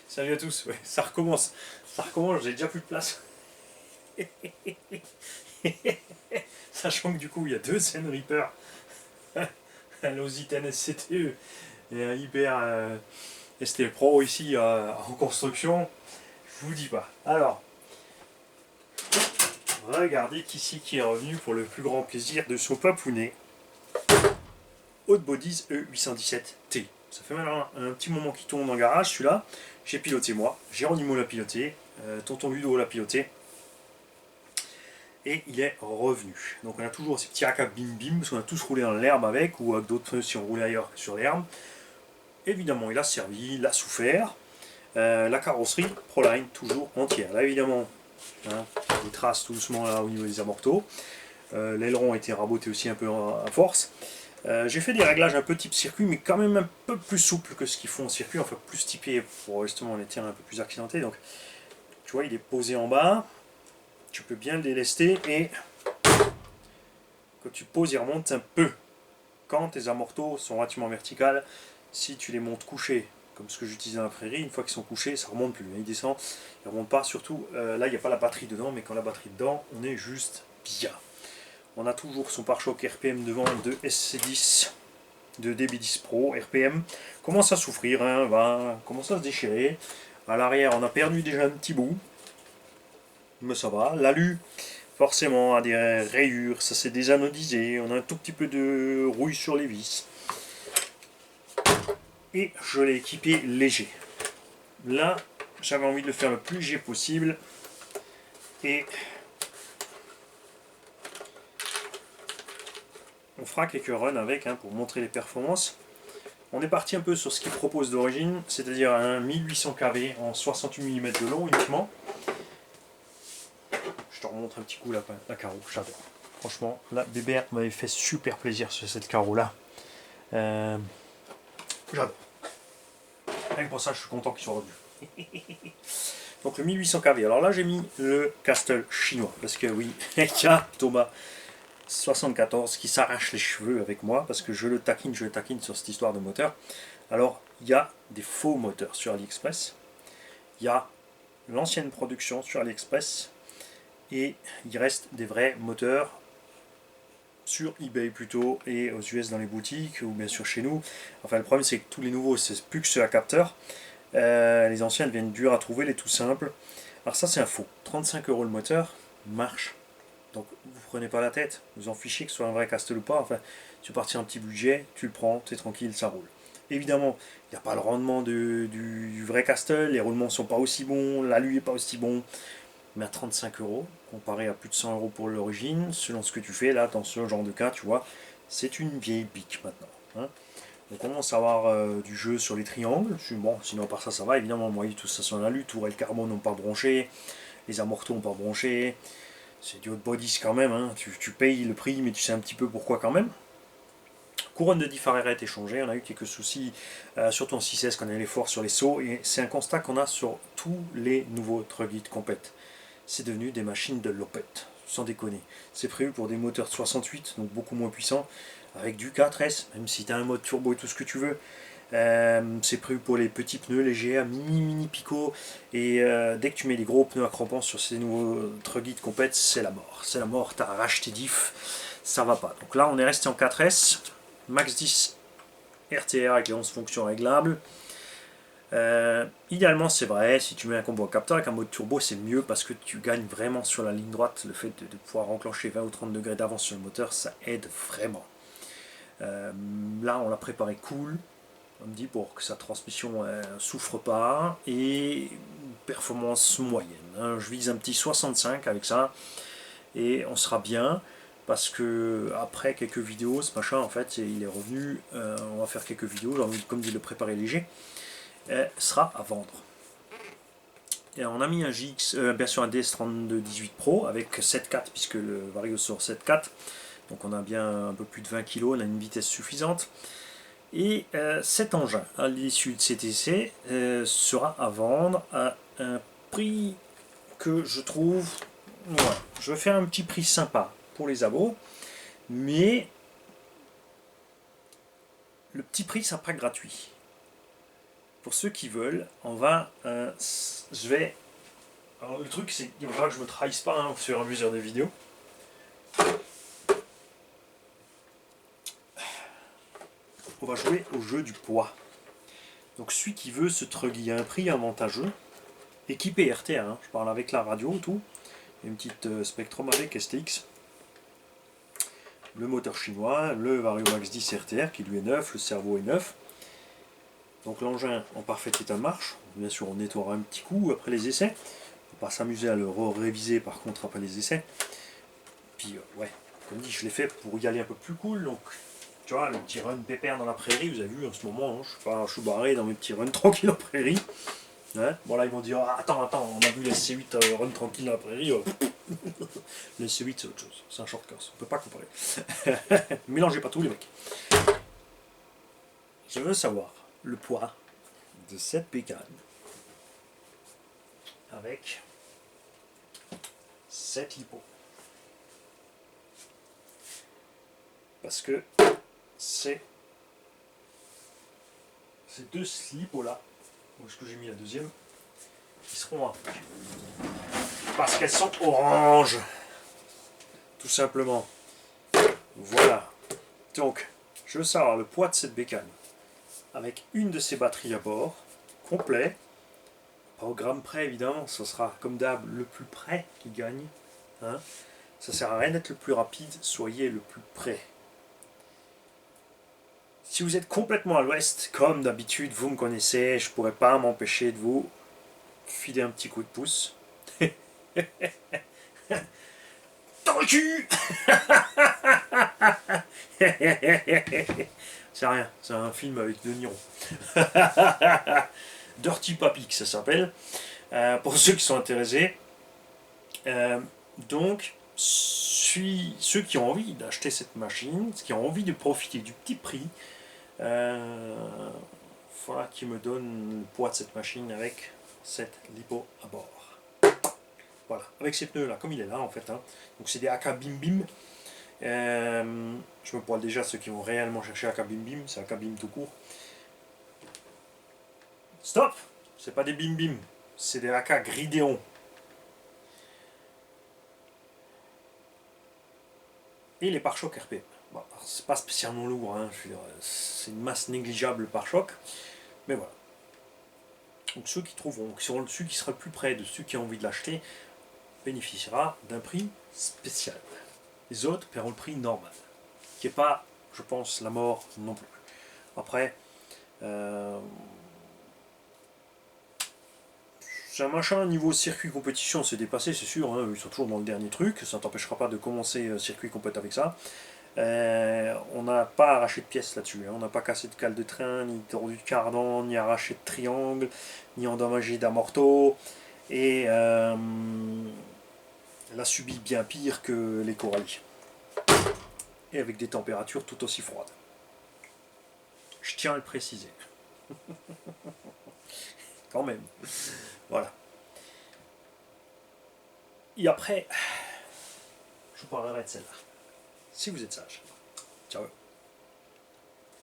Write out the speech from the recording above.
Salut à tous, ouais, ça recommence. Ça recommence, j'ai déjà plus de place. Sachant que du coup, il y a deux Zen Reaper, un Lositen SCTE et un Hyper ST Pro ici en construction. Je vous dis pas. Alors, regardez qu'ici qui est revenu pour le plus grand plaisir de son papounet. Hot Bodies E817T. Ça fait maintenant un petit moment qu'il tourne dans le garage, celui-là. J'ai piloté moi, Géronimo l'a piloté, Tonton Ludo l'a piloté. Et il est revenu. Donc on a toujours ces petits racks bim bim, parce qu'on a tous roulé dans l'herbe avec, ou avec d'autres pneus si on roulait ailleurs que sur l'herbe. Évidemment, il a servi, il a souffert. La carrosserie Proline, toujours entière. Là, évidemment, hein, des traces tout doucement là au niveau des amortos. L'aileron a été raboté aussi un peu à force. J'ai fait des réglages un peu type circuit, mais quand même un peu plus souple que ce qu'ils font en circuit, enfin plus typé pour justement les tirs un peu plus accidentés. Donc, tu vois, il est posé en bas. Tu peux bien le délester et quand tu poses, il remonte un peu. Quand tes amortos sont relativement verticales, si tu les montes couchés, comme ce que j'utilise dans la prairie, une fois qu'ils sont couchés, ça remonte plus. Il descend, il remonte pas. Surtout, là, il n'y a pas la batterie dedans, mais quand la batterie est dedans, on est juste bien. On a toujours son pare-choc RPM devant de SC10, de DB10 Pro RPM. Commence à souffrir, hein, commence à se déchirer. À l'arrière, on a perdu déjà un petit bout, mais ça va. L'alu, forcément, a des rayures, ça s'est désanodisé, on a un tout petit peu de rouille sur les vis. Et je l'ai équipé léger. Là, j'avais envie de le faire le plus léger possible. Et on fera quelques runs avec pour montrer les performances. On est parti un peu sur ce qu'il propose d'origine, c'est-à-dire un 1800 kV en 68 mm de long uniquement. Je te remontre un petit coup la carreau, j'adore. Franchement, là, Bébert m'avait fait super plaisir sur cette carreau-là. J'adore. Rien que pour ça, je suis content qu'il soit revenu. Donc le 1800 kV. Alors là, j'ai mis le Castle chinois. Parce que oui, il y a Thomas 74 qui s'arrache les cheveux avec moi. Parce que je le taquine sur cette histoire de moteur. Alors, il y a des faux moteurs sur AliExpress. Il y a l'ancienne production sur AliExpress. Et il reste des vrais moteurs sur eBay plutôt et aux US dans les boutiques ou bien sûr chez nous. Enfin, le problème c'est que tous les nouveaux c'est plus que ceux à capteur. Les anciens deviennent durs à trouver, les tout simples. Alors ça c'est un faux. 35 € le moteur, marche. Donc vous prenez pas la tête, vous en fichez que ce soit un vrai Castle ou pas. Enfin, tu partis un petit budget, tu le prends, tu es tranquille, ça roule. Évidemment, il n'y a pas le rendement du vrai Castle, les roulements sont pas aussi bons, l'alu est pas aussi bon. Mais à 35 € comparé à plus de 100 € pour l'origine, selon ce que tu fais, là dans ce genre de cas, tu vois, c'est une vieille pique maintenant. Hein. On commence à avoir du jeu sur les triangles. Bon, sinon, par ça, ça va. Évidemment, moi, tout ça sur la lutte. Tour et le carbone n'ont pas bronché. Les amortos n'ont pas bronché. C'est du hot bodies quand même. Hein. Tu payes le prix, mais tu sais un petit peu pourquoi quand même. Couronne de diff arrière est changée. On a eu quelques soucis, surtout en 6S, quand on allait fort sur les sauts. Et c'est un constat qu'on a sur tous les nouveaux truck compètes. C'est devenu des machines de lopette. Sans déconner. C'est prévu pour des moteurs de 68, donc beaucoup moins puissants, avec du 4S, même si tu as un mode turbo et tout ce que tu veux. C'est prévu pour les petits pneus légers à mini picot. Et dès que tu mets les gros pneus à crampons sur ces nouveaux truck compètes, c'est la mort. C'est la mort, tu arraches tes diffs, ça va pas. Donc là, on est resté en 4S, Max 10 RTR avec les 11 fonctions réglables. Idéalement, c'est vrai, si tu mets un combo à capteur avec un mode turbo, c'est mieux parce que tu gagnes vraiment sur la ligne droite. Le fait de pouvoir enclencher 20 ou 30 degrés d'avance sur le moteur, ça aide vraiment. Là, on l'a préparé cool, on me dit, pour que sa transmission souffre pas, et performance moyenne. Hein. Je vise un petit 65 avec ça, et on sera bien. Parce que après quelques vidéos, ce machin en fait il est revenu, on va faire quelques vidéos, j'ai envie comme dit le préparer léger, sera à vendre. Et on a mis un GX, bien sûr un DS3218 Pro avec 7.4 puisque le Vario sort 7.4, donc on a bien un peu plus de 20 kg, on a une vitesse suffisante. Et cet engin à l'issue de CTC sera à vendre à un prix que je trouve, ouais, je vais faire un petit prix sympa pour les abos, mais le petit prix ça sera pas gratuit. pour ceux qui veulent, on va, je vais, alors le truc c'est qu'il va falloir que je me trahisse pas hein, au fur et à mesure des vidéos. On va jouer au jeu du poids. Donc celui qui veut ce truc, il y a un prix avantageux, équipé RTA, hein, je parle avec la radio, tout, une petite Spectrum avec STX, le moteur chinois, le Variomax 10 RTR qui lui est neuf, le cerveau est neuf. Donc l'engin en parfait état de marche, bien sûr on nettoiera un petit coup après les essais, faut pas s'amuser à le réviser par contre après les essais. Puis ouais, comme dit je l'ai fait pour y aller un peu plus cool, donc tu vois le petit run pépère dans la prairie, vous avez vu en ce moment, hein, je suis barré dans mes petits runs tranquilles en prairie. Hein, bon là ils vont dire ah, attends, on a vu les C8 run tranquille dans la prairie. Le C8 c'est autre chose, c'est un short course, on peut pas comparer. Mélangez pas tout les mecs. Je veux savoir le poids de cette bécane avec cette lipo. Parce que c'est ces deux lipos là, où est-ce que j'ai mis la deuxième, qui seront avec. Parce qu'elles sont oranges. Tout simplement. Voilà. Donc, je veux savoir le poids de cette bécane. Avec une de ces batteries à bord, complet, pas au gramme près évidemment, ce sera comme d'hab le plus près qui gagne. Hein. Ça sert à rien d'être le plus rapide, soyez le plus près. Si vous êtes complètement à l'ouest, comme d'habitude, vous me connaissez, je ne pourrais pas m'empêcher de vous filer un petit coup de pouce. Dans le cul. C'est rien, c'est un film avec De Niro. Dirty Papi, ça s'appelle, pour ceux qui sont intéressés. Donc, ceux qui ont envie d'acheter cette machine, ceux qui ont envie de profiter du petit prix, voilà qui me donne le poids de cette machine avec cette lipo à bord. Voilà, avec ces pneus là, comme il est là en fait. Hein. Donc c'est des AK Bim Bim. Je me poile déjà ceux qui vont réellement chercher AK Bim Bim, c'est AK Bim tout court. Stop! C'est pas des Bim Bim, c'est des AK Gridéon. Et les pare-chocs RP. Bon, c'est pas spécialement lourd, hein, c'est une masse négligeable pare-choc, mais voilà. Donc ceux qui trouveront, celui qui sera le plus près de ceux qui ont envie de l'acheter, bénéficiera d'un prix spécial. Les autres paieront le prix normal, qui n'est pas, je pense, la mort non plus. Après, c'est un machin niveau circuit compétition, c'est dépassé, c'est sûr, hein, ils sont toujours dans le dernier truc, ça ne t'empêchera pas de commencer circuit compétition avec ça. On n'a pas arraché de pièces là-dessus, hein. On n'a pas cassé de cale de train, ni tordu de cardan, ni arraché de triangle, ni endommagé d'amorto, et elle a subi bien pire que les Corallis, et avec des températures tout aussi froides. Je tiens à le préciser. Quand même. Voilà. Et après, je vous parlerai de celle-là. Si vous êtes sage. Ciao.